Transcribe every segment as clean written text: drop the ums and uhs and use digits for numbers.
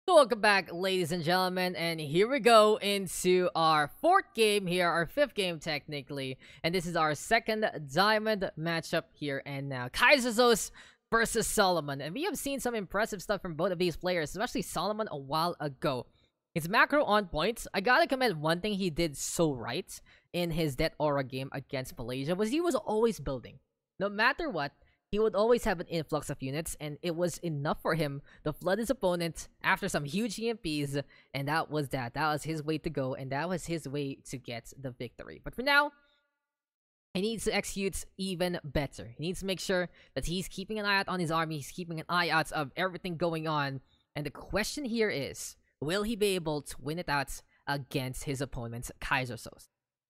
So welcome back, ladies and gentlemen, and here we go into our fourth game here, our fifth game technically, and this is our second diamond matchup here and now. KyzersOze versus Solomon, and we have seen some impressive stuff from both of these players, especially Solomon a while ago. His macro on point. I gotta commend one thing he did so right in his Death Aura game against Malaysia was he was always building. No matter what, he would always have an influx of units, and it was enough for him to flood his opponent after some huge EMPs, and that was that. That was his way to go, and that was his way to get the victory. But for now, he needs to execute even better. He needs to make sure that he's keeping an eye out on his army, he's keeping an eye out of everything going on, and the question here is, will he be able to win it out against his opponent's KyzersOze?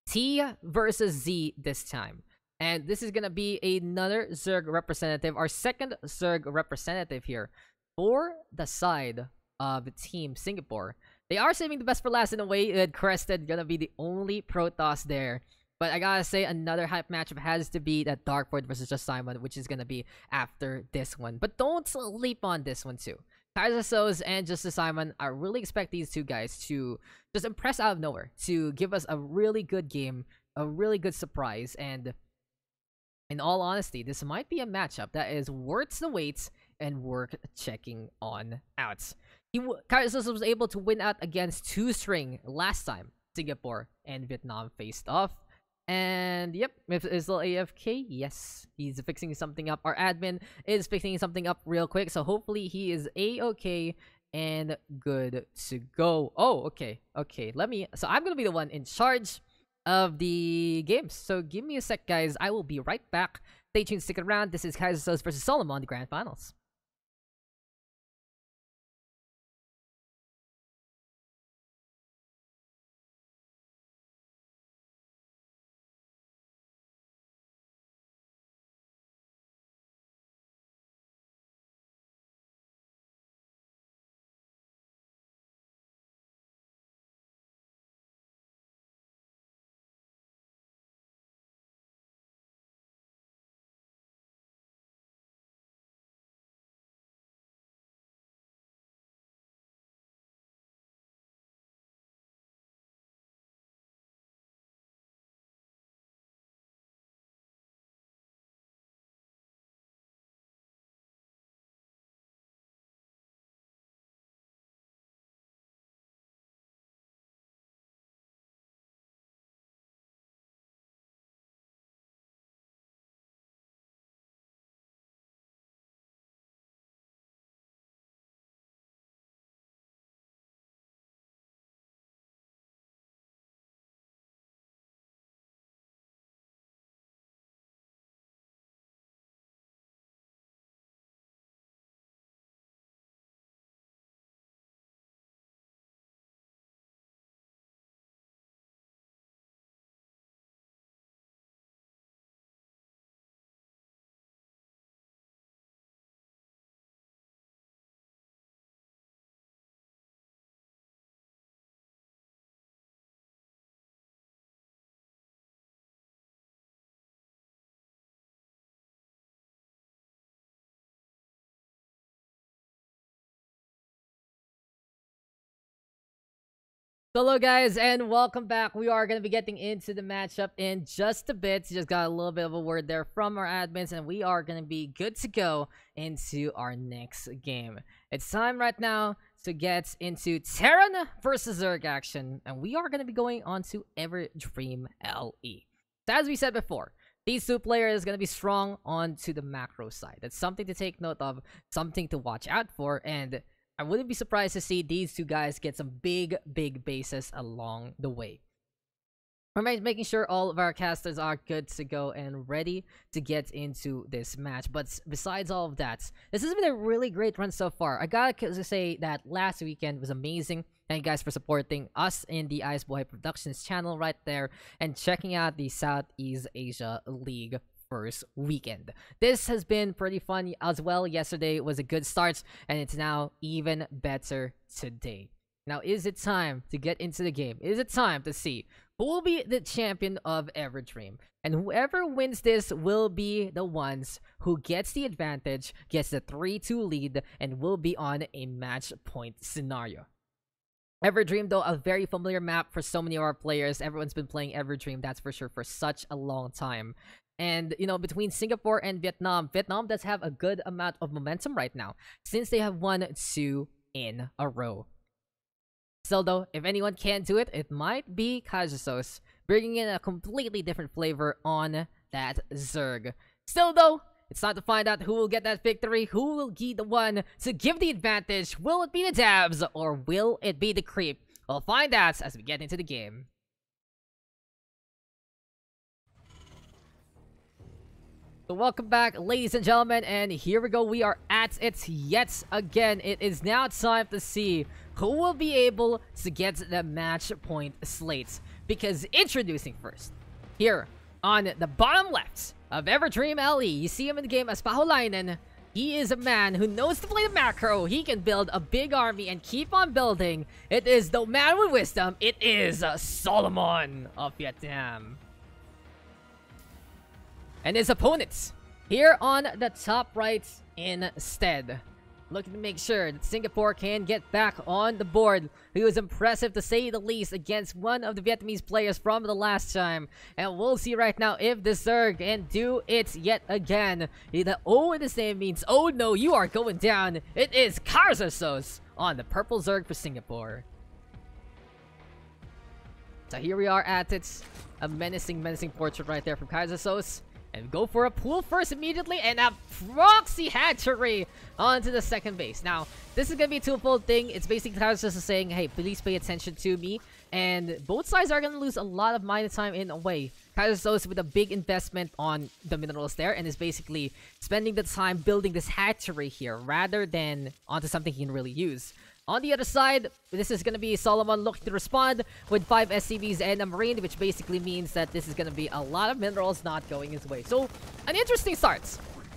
T versus Z this time. And this is gonna be another Zerg representative, our second Zerg representative here for the side of Team Singapore. They are saving the best for last in a way that Crested gonna be the only Protoss there. But I gotta say, another hype matchup has to be that Darkford versus Just Simon, which is gonna be after this one. But don't sleep on this one too. KyzersOze and Justice Simon, I really expect these two guys to just impress out of nowhere, to give us a really good game, a really good surprise, and in all honesty, this might be a matchup that is worth the wait and worth checking on out. KyzersOze was able to win out against 2-string last time Singapore and Vietnam faced off. And yep, is still AFK? Yes, he's fixing something up. Our admin is fixing something up real quick, so hopefully he is A-okay and good to go. Oh, okay. So I'm gonna be the one in charge of the games. So give me a sec, guys. I will be right back. Stay tuned, stick around. This is KyzersOze versus Solomon, the Grand Finals. Hello guys, and welcome back. We are going to be getting into the matchup in just a bit. Just got a little bit of a word there from our admins, and we are going to be good to go into our next game. It's time right now to get into Terran versus Zerg action, and we are going to be going on to Everdream LE. So as we said before, these two players are going to be strong onto the macro side. That's something to take note of, something to watch out for, and I wouldn't be surprised to see these two guys get some big bases along the way. We're making sure all of our casters are good to go and ready to get into this match. But besides all of that, this has been a really great run so far. I gotta say that last weekend was amazing. Thank you guys for supporting us in the Iceboy Productions channel right there and checking out the Southeast Asia League first weekend. This has been pretty fun as well. Yesterday was a good start, and it's now even better today. Now, is it time to get into the game? Is it time to see who will be the champion of Everdream. And whoever wins this will be the ones who gets the advantage, gets the 3-2 lead, and will be on a match point scenario. Everdream, though, a very familiar map for so many of our players. Everyone's been playing Everdream, that's for sure, for such a long time. And, you know, between Singapore and Vietnam, Vietnam does have a good amount of momentum right now, since they have won 2 in a row. Still, though, if anyone can do it, it might be KyzersOze, bringing in a completely different flavor on that Zerg. Still, though, it's time to find out who will get that victory, who will be the one to give the advantage. Will it be the Dabs, or will it be the Creep? We'll find out as we get into the game. So welcome back, ladies and gentlemen, and here we go. We are at it yet again. It is now time to see who will be able to get the match point slate. Because introducing first, here on the bottom left of Everdream LE, you see him in the game as Paholainen. He is a man who knows to play the macro. He can build a big army and keep on building. It is the man with wisdom. It is Solomon of Vietnam. And his opponents here on the top right instead, looking to make sure that Singapore can get back on the board. He was impressive to say the least against one of the Vietnamese players from the last time. And we'll see right now if the Zerg can do it yet again. The O in his name means, oh no, you are going down. It is KyzersOze on the purple Zerg for Singapore. So here we are at it. A menacing portrait right there from KyzersOze. And go for a pool first immediately, and a proxy hatchery onto the second base. Now, this is going to be a twofold thing. It's basically just saying, hey, please pay attention to me. And both sides are going to lose a lot of miner time in a way. KyzersOze with a big investment on the minerals there, and is basically spending the time building this hatchery here, rather than onto something he can really use. On the other side, this is going to be Solomon looking to respond with 5 SCVs and a Marine, which basically means that this is going to be a lot of minerals not going his way. So, an interesting start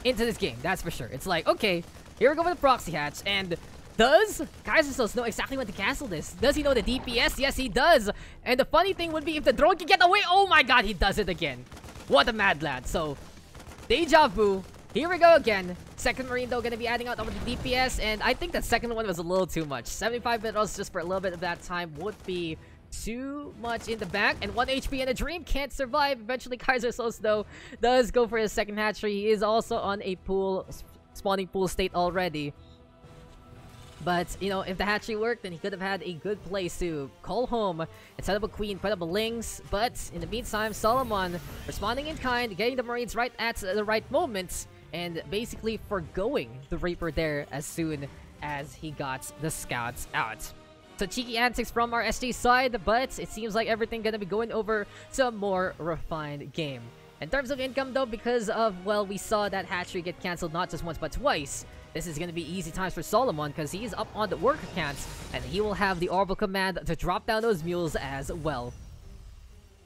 into this game, that's for sure. It's like, okay, here we go with the proxy hatch, and does KyzersOze know exactly when to castle this? Does he know the DPS? Yes, he does. And the funny thing would be if the drone can get away. Oh my god, he does it again. What a mad lad. So, deja vu. Here we go again. Second Marine, though, going to be adding out over the DPS. And I think that second one was a little too much. 75 minerals just for a little bit of that time would be too much in the back. And 1 HP and a Dream can't survive. Eventually, KyzersOze, though, does go for his second hatchery. He is also on a pool, spawning pool state already. But, you know, if the hatchery worked, then he could have had a good place to call home and set up a queen, put up a lings. But, in the meantime, Solomon responding in kind, getting the Marines right at the right moment, and basically forgoing the Reaper there as soon as he got the scouts out. So cheeky antics from our SG side, but it seems like everything gonna be going over to a more refined game. In terms of income though, because of, well, we saw that hatchery get cancelled not just once but twice, this is gonna be easy times for Solomon because he's up on the worker counts, and he will have the orbital command to drop down those mules as well.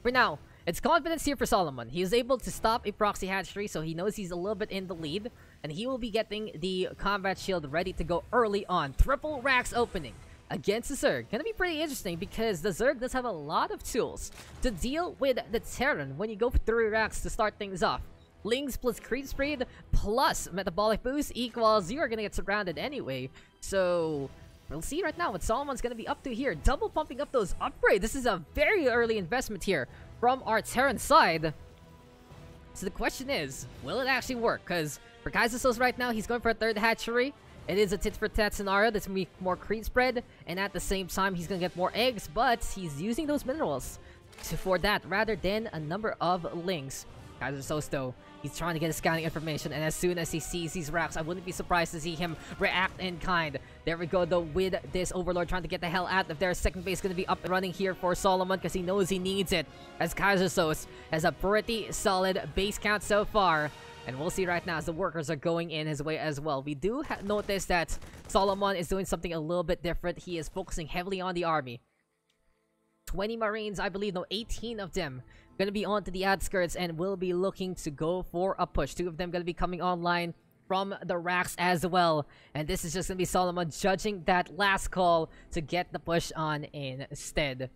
For now, it's confidence here for Solomon. He is able to stop a proxy hatchery, so he knows he's a little bit in the lead. And he will be getting the combat shield ready to go early on. Triple racks opening against the Zerg. Gonna be pretty interesting because the Zerg does have a lot of tools to deal with the Terran when you go for 3 racks to start things off. Lings plus creep speed plus metabolic boost equals you are gonna get surrounded anyway. So we'll see right now what Solomon's gonna be up to here. Double pumping up those upgrades. This is a very early investment here from our Terran side. So the question is, will it actually work? Because for KyzersOze right now, he's going for a 3rd hatchery. It is a tit-for-tat scenario. That's going to be more creep spread. And at the same time, he's going to get more eggs. But he's using those minerals for that rather than a number of lings. KyzersOze, though, he's trying to get his scanning information, and as soon as he sees these racks, I wouldn't be surprised to see him react in kind. There we go, though, with this Overlord trying to get the hell out of there. Second base going to be up and running here for Solomon because he knows he needs it, as KyzersOze has a pretty solid base count so far. And we'll see right now as the workers are going in his way as well. We do notice that Solomon is doing something a little bit different. He is focusing heavily on the army. 20 Marines, I believe, no, 18 of them gonna be onto the outskirts and will be looking to go for a push. 2 of them gonna be coming online from the racks as well. And this is just gonna be Solomon judging that last call to get the push on instead.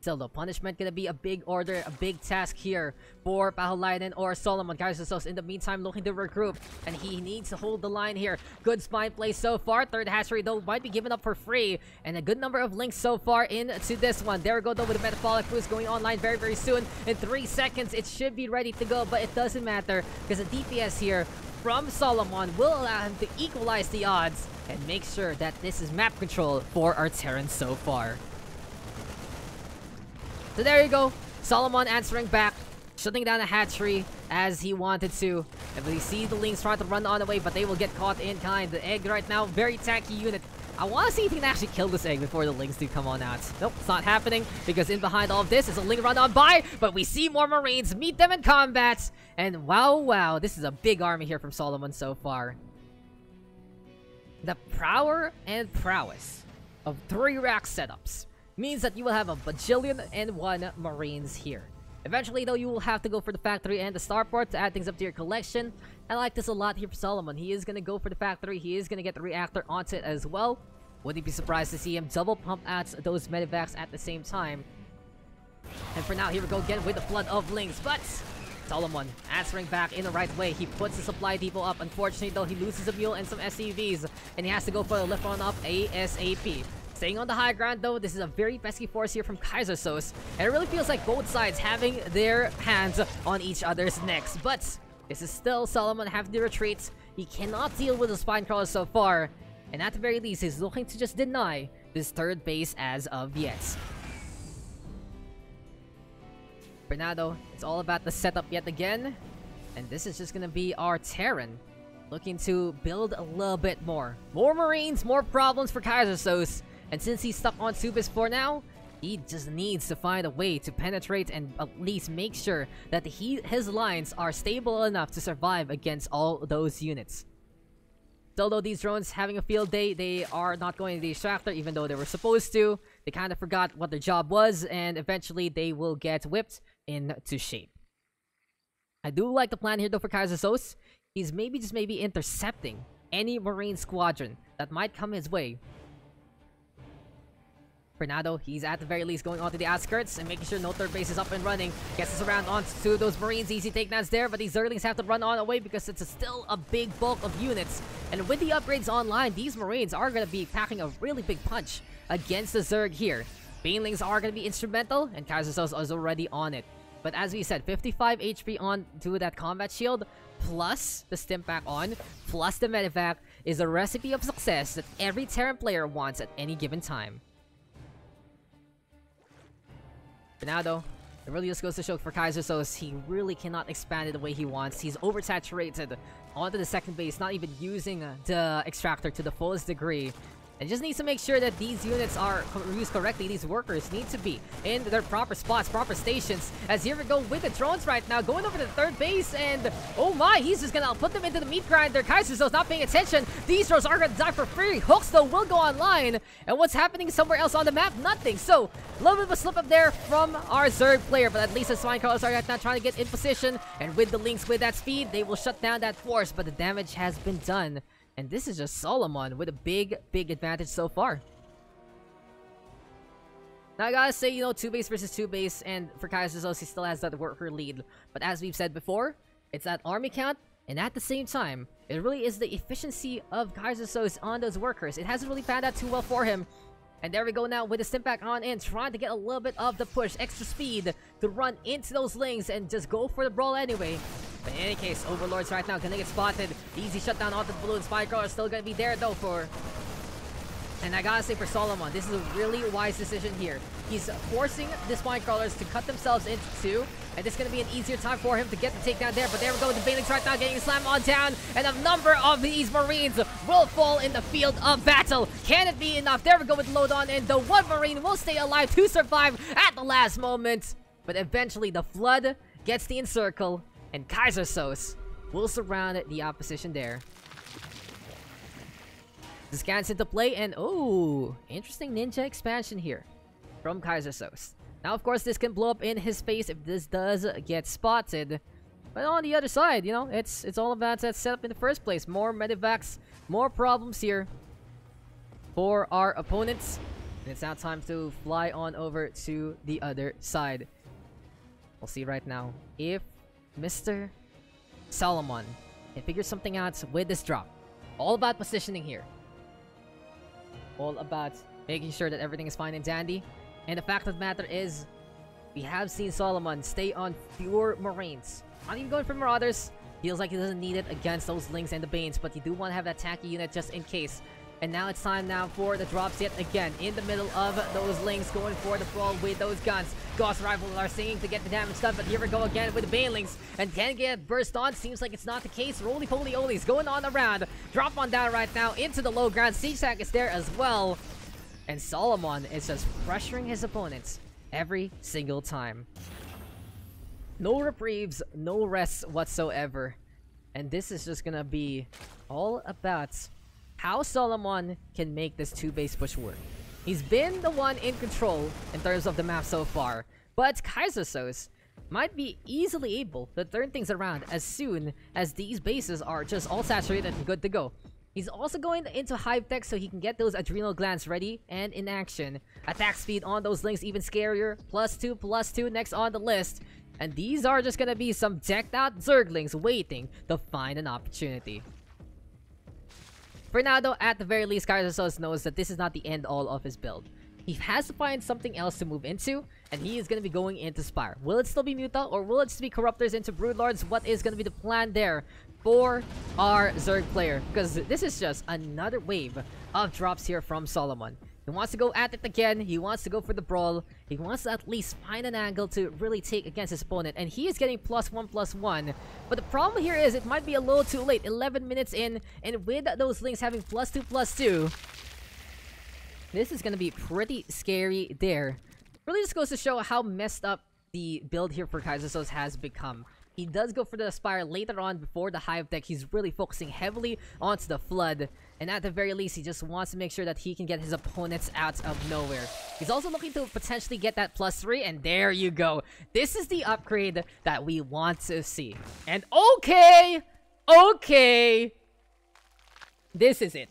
Still, the punishment gonna be a big order, a big task here for Paholainen or Solomon. KyzersOze in the meantime looking to regroup, and he needs to hold the line here. Good spine play so far. Third hatchery though might be given up for free, and a good number of links so far into this one. There we go though with the metabolic boost going online very soon. In 3 seconds, it should be ready to go, but it doesn't matter because the DPS here from Solomon will allow him to equalize the odds and make sure that this is map control for our Terrans so far. So there you go, Solomon answering back, shutting down a hatchery as he wanted to. And we see the Lynx trying to run on the way, but they will get caught in kind. The egg right now, very tanky unit. I want to see if he can actually kill this egg before the Lynx do come on out. Nope, it's not happening, because in behind all of this is a Link run on by, but we see more Marines, meet them in combat. And wow, this is a big army here from Solomon so far. The power and prowess of 3 rack setups means that you will have a bajillion and 1 Marines here. Eventually though, you will have to go for the factory and the starport to add things up to your collection. I like this a lot here for Solomon. He is going to go for the factory. He is going to get the reactor onto it as well. Wouldn't be surprised to see him double pump out those medevacs at the same time. And for now, here we go again with the flood of links. But Solomon answering back in the right way. He puts the supply depot up. Unfortunately though, he loses a mule and some SCVs, and he has to go for a lift on up ASAP. Staying on the high ground though, this is a very pesky force here from KyzersOze, and it really feels like both sides having their hands on each other's necks. But this is still Solomon having to retreat. He cannot deal with the spine crawlers so far, and at the very least, he's looking to just deny this third base as of yet. For now though, it's all about the setup yet again, and this is just gonna be our Terran looking to build a little bit more. More Marines, more problems for KyzersOze. And since he's stuck on Subis for now, he just needs to find a way to penetrate and at least make sure that his lines are stable enough to survive against all those units. Still though, these drones having a field day, they are not going to the extractor even though they were supposed to. They kind of forgot what their job was, and eventually they will get whipped into shape. I do like the plan here though for KyzersOze. He's maybe intercepting any Marine squadron that might come his way. For now though, he's at the very least going onto the outskirts and making sure no third base is up and running. Gets us around onto those Marines. Easy takedowns there, but these Zerglings have to run on away because it's still a big bulk of units. And with the upgrades online, these Marines are going to be packing a really big punch against the Zerg here. Banelings are going to be instrumental, and KyzersOze is already on it. But as we said, 55 HP on to that combat shield, plus the stim pack on, plus the medevac, is a recipe of success that every Terran player wants at any given time. For now though, it really just goes to show for KyzersOze, he really cannot expand it the way he wants. He's oversaturated onto the second base, not even using the extractor to the fullest degree. And just needs to make sure that these units are used correctly. These workers need to be in their proper spots, proper stations. As here we go with the drones right now, going over to the third base, and oh my, he's just gonna put them into the meat grinder. KyzersOze not paying attention. These drones are gonna die for free. Hooks though will go online, and what's happening somewhere else on the map? Nothing. So a little bit of a slip up there from our Zerg player, but at least the spine crawlers are right now trying to get in position, and with the links with that speed, they will shut down that force. But the damage has been done. And this is just Solomon with a big advantage so far. Now I gotta say, you know, 2 base versus 2 base, and for KyzersOze, he still has that worker lead. But as we've said before, it's that army count, and at the same time, it really is the efficiency of KyzersOze on those workers. It hasn't really panned out too well for him. And there we go now with the stim pack on in, trying to get a little bit of the push, extra speed to run into those lings and just go for the brawl anyway. But in any case, Overlords right now gonna get spotted. Easy shutdown onto the balloon. Spy Crawler still gonna be there though for... And I gotta say for Solomon, this is a really wise decision here. He's forcing the Spine Crawlers to cut themselves into 2. And this is gonna be an easier time for him to get the takedown there. But there we go, the Banelings right now getting slammed on down. And a number of these Marines will fall in the field of battle. Can it be enough? There we go with load on, and the 1 Marine will stay alive to survive at the last moment. But eventually the Flood gets the encircle, and KyzersOze will surround the opposition there. The scans into play, and oh, interesting ninja expansion here from KyzersOze. Now, of course, this can blow up in his face if this does get spotted. But on the other side, you know, it's all about that setup in the first place. More medevacs, more problems here for our opponents. It's now time to fly on over to the other side. We'll see right now if Mr. Solomon can figure something out with this drop. All about positioning here. All about making sure that everything is fine and dandy. And the fact of the matter is, we have seen Solomon stay on pure Marines. Not even going for Marauders. Feels like he doesn't need it against those Lings and the Banes, but you do want to have that tanky unit just in case. And now it's time now for the drops yet again. In the middle of those Lings going for the brawl with those guns. Ghost Rifles are singing to get the damage done, but here we go again with the Banelings. And can get burst on. Seems like it's not the case. Roly-poly olies going on around. Drop on down right now into the low ground. Siege Tank is there as well. And Solomon is just pressuring his opponents every single time. No reprieves, no rests whatsoever. And this is just gonna be all about how Solomon can make this 2-base push work. He's been the one in control in terms of the map so far, but KyzersOze might be easily able to turn things around as soon as these bases are just all saturated and good to go. He's also going into Hive Tech so he can get those adrenal glands ready and in action. Attack speed on those Lings even scarier. +2/+2 next on the list. And these are just gonna be some decked out Zerglings waiting to find an opportunity. For now though, at the very least, KyzersOze knows that this is not the end all of his build. He has to find something else to move into, and he is going to be going into Spire. Will it still be Muta, or will it just be Corruptors into Broodlords? What is going to be the plan there for our Zerg player? Because this is just another wave of drops here from Solomon. He wants to go at it again. He wants to go for the brawl. He wants to at least find an angle to really take against his opponent. And he is getting +1/+1. But the problem here is it might be a little too late. 11 minutes in, and with those Lings having +2/+2, this is going to be pretty scary there. Really just goes to show how messed up the build here for KyzersOze has become. He does go for the Spire later on before the Hive Tech. He's really focusing heavily onto the Flood. And at the very least, he just wants to make sure that he can get his opponents out of nowhere. He's also looking to potentially get that +3, and there you go. This is the upgrade that we want to see. And okay! This is it.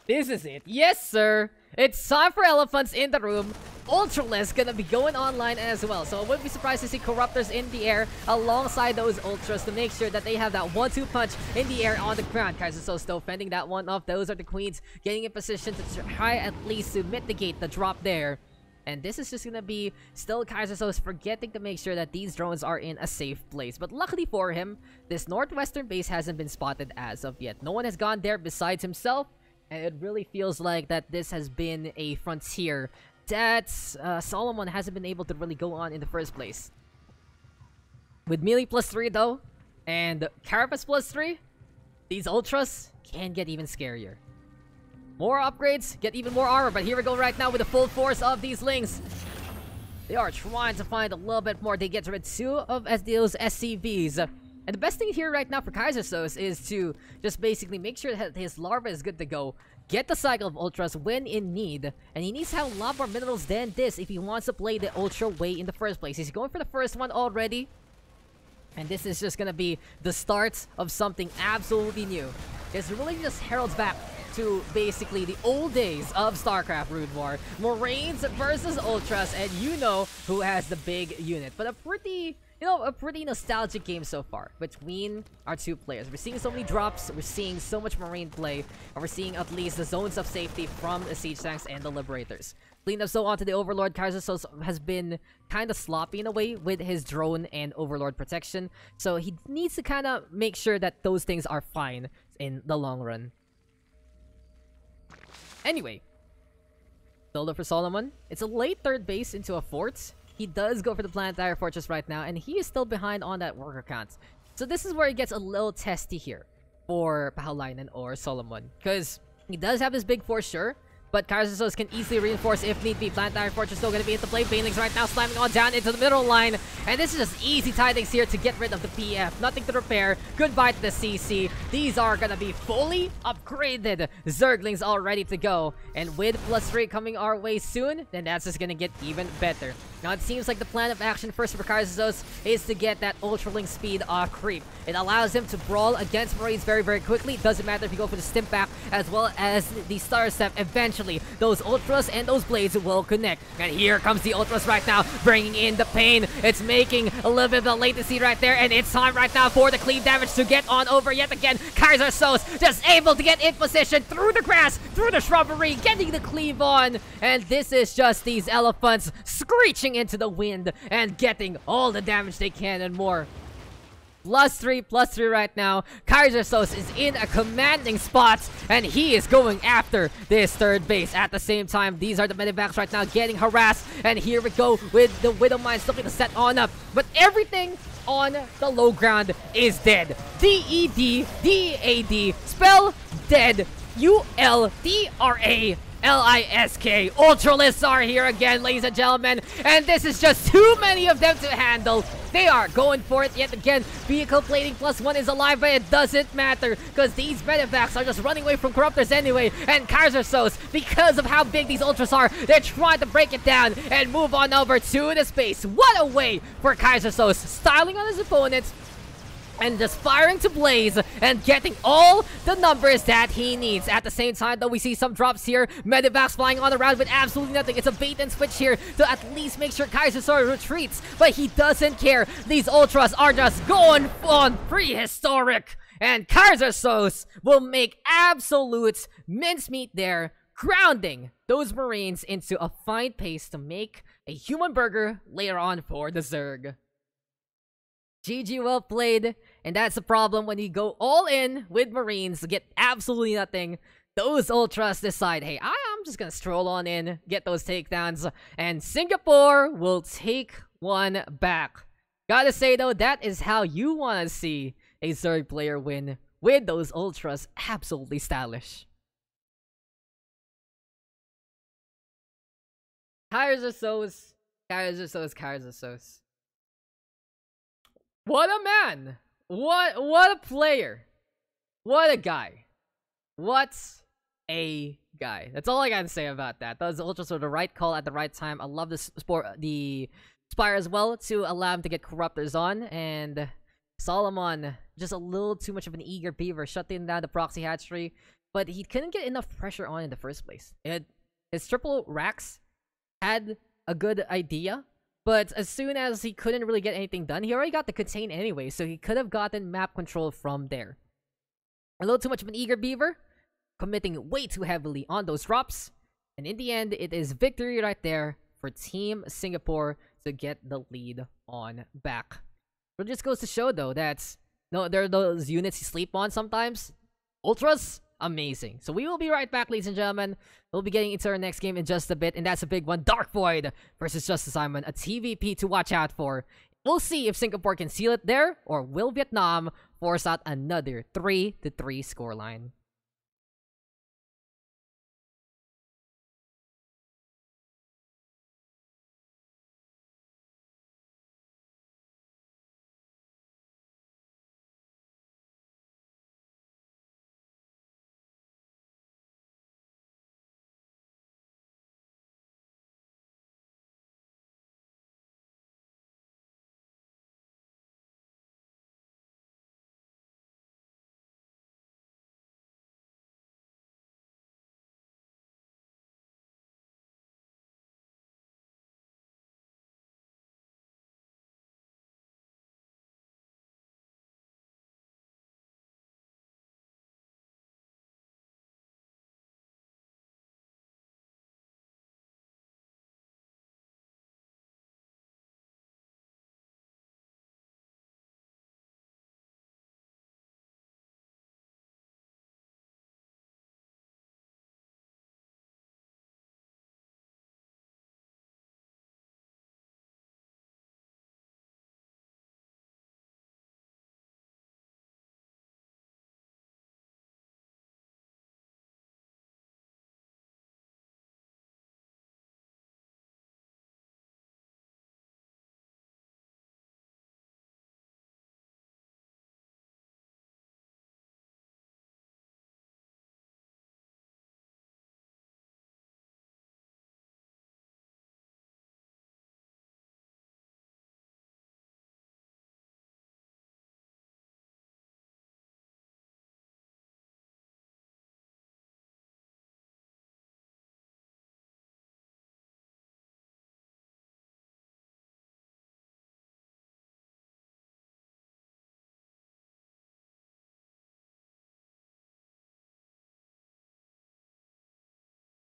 This is it. Yes, sir! It's time for elephants in the room. Ultralisk gonna be going online as well, so I wouldn't be surprised to see Corruptors in the air alongside those Ultras to make sure that they have that 1-2 punch in the air on the ground. KyzersOze still fending that one off. Those are the Queens getting in position to try at least to mitigate the drop there. And this is just gonna be still KyzersOze forgetting to make sure that these drones are in a safe place. But luckily for him, this northwestern base hasn't been spotted as of yet. No one has gone there besides himself, and it really feels like that this has been a frontier that Solomon hasn't been able to really go on in the first place. With melee +3 though, and Carapace +3, these Ultras can get even scarier. More upgrades, get even more armor, but here we go right now with the full force of these Lings. They are trying to find a little bit more. They get rid of 2 of those SCVs. And the best thing here right now for KyzersOze is to just basically make sure that his larva is good to go. Get the cycle of Ultras when in need. And he needs to have a lot more minerals than this if he wants to play the Ultra way in the first place. He's going for the first one already. And this is just gonna be the start of something absolutely new. This really just heralds back to basically the old days of StarCraft Brood War. Marines versus Ultras, and you know who has the big unit. But a pretty nostalgic game so far between our two players. We're seeing so many drops, we're seeing so much Marine play, and we're seeing at least the zones of safety from the Siege Tanks and the Liberators. Clean up so onto the Overlord. KyzersOze has been kind of sloppy in a way with his drone and Overlord protection, so he needs to kind of make sure that those things are fine in the long run. Anyway, solo for Solomon. It's a late third base into a fort. He does go for the Planetary Fortress right now, and he is still behind on that worker count. So this is where it gets a little testy here for Pahalainen or Solomon, because he does have his big force, sure, but KyzersOze can easily reinforce if need be. Planetary Fortress still going to be into play. Banelings right now slamming on down into the middle line. And this is just easy tidings here to get rid of the PF. Nothing to repair. Goodbye to the CC. These are going to be fully upgraded Zerglings all ready to go. And with +3 coming our way soon, then that's just going to get even better. Now it seems like the plan of action first for KyzersOze is to get that Ultraling speed creep. It allows him to brawl against Marines very, very quickly. It doesn't matter if you go for the Stimp back as well as the Star Step. Eventually, eventually those Ultras and those Blades will connect. And here comes the Ultras right now, bringing in the pain. It's making a little bit of a latency right there, and it's time right now for the cleave damage to get on over yet again. KyzersOze just able to get in position through the grass, through the shrubbery, getting the cleave on. And this is just these elephants screeching into the wind and getting all the damage they can and more. +3 right now. KyzersOze is in a commanding spot, and he is going after this third base. At the same time, these are the medivacs right now getting harassed, and here we go with the Widow Mines looking to set on up. But everything on the low ground is dead. D-E-D, D-A-D, spell dead, U-L-D-R-A-L-I-S-K. Ultralists are here again, ladies and gentlemen, and this is just too many of them to handle. They are going for it yet again. Vehicle plating +1 is alive, but it doesn't matter because these medivacs are just running away from Corruptors anyway. And KyzersOze, because of how big these Ultras are, they're trying to break it down and move on over to the space. What a way for KyzersOze, styling on his opponents and just firing to blaze and getting all the numbers that he needs. At the same time, though, we see some drops here. Medivacs flying on around with absolutely nothing. It's a bait and switch here to at least make sure KyzersOze retreats, but he doesn't care. These Ultras are just going on prehistoric, and KyzersOze will make absolute mincemeat there, grounding those Marines into a fine pace to make a human burger later on for the Zerg. GG, well played. And that's the problem when you go all in with Marines to get absolutely nothing. Those Ultras decide, hey, I'm just gonna stroll on in, get those takedowns, and Singapore will take one back. Gotta say though, that is how you want to see a Zerg player win, with those Ultras absolutely stylish. KyzersOze, KyzersOze. What a man! What a player! What a guy! What a guy! That's all I gotta say about that. Those Ultras were the right call at the right time. I love the Spire as well to allow him to get Corruptors on, and Solomon just a little too much of an eager beaver, shutting down the proxy hatchery, but he couldn't get enough pressure on in the first place. His triple racks had a good idea, but as soon as he couldn't really get anything done, he already got the contain anyway, so he could have gotten map control from there. A little too much of an eager beaver, committing way too heavily on those drops, and in the end, it is victory right there for Team Singapore to get the lead on back. It just goes to show, though, that there are those units you sleep on sometimes. Ultras, amazing. So we will be right back, ladies and gentlemen. We'll be getting into our next game in just a bit, and that's a big one. Dark Void versus Justice Simon, a TVP to watch out for. We'll see if Singapore can seal it there, or will Vietnam force out another 3-3 scoreline.